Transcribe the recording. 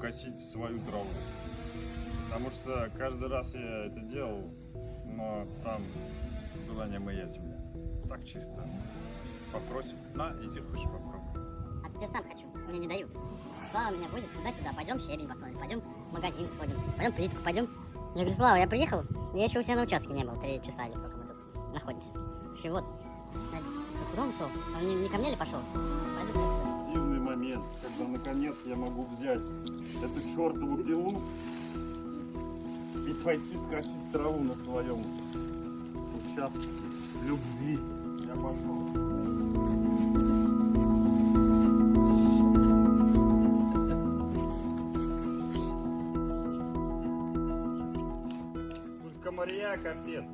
косить свою траву. Потому что каждый раз я это делал, но там желание моя земля. Так чисто. Попросит, на, иди хочешь попробуй. А теперь сам хочу, мне не дают. Слава меня будет туда-сюда, пойдем щебень посмотрим, пойдем в магазин сходим, пойдем плитку, пойдем. Я говорю, Слава, я приехал, я еще у себя на участке не был, 3 часа или сколько мы тут находимся. Вообще вот. Куда он шел? Он не ко мне ли пошел? Пойду туда. Дивный момент, когда наконец я могу взять эту чертову пилу и пойти скосить траву на своем участке любви. Я пошел. Комарья капец.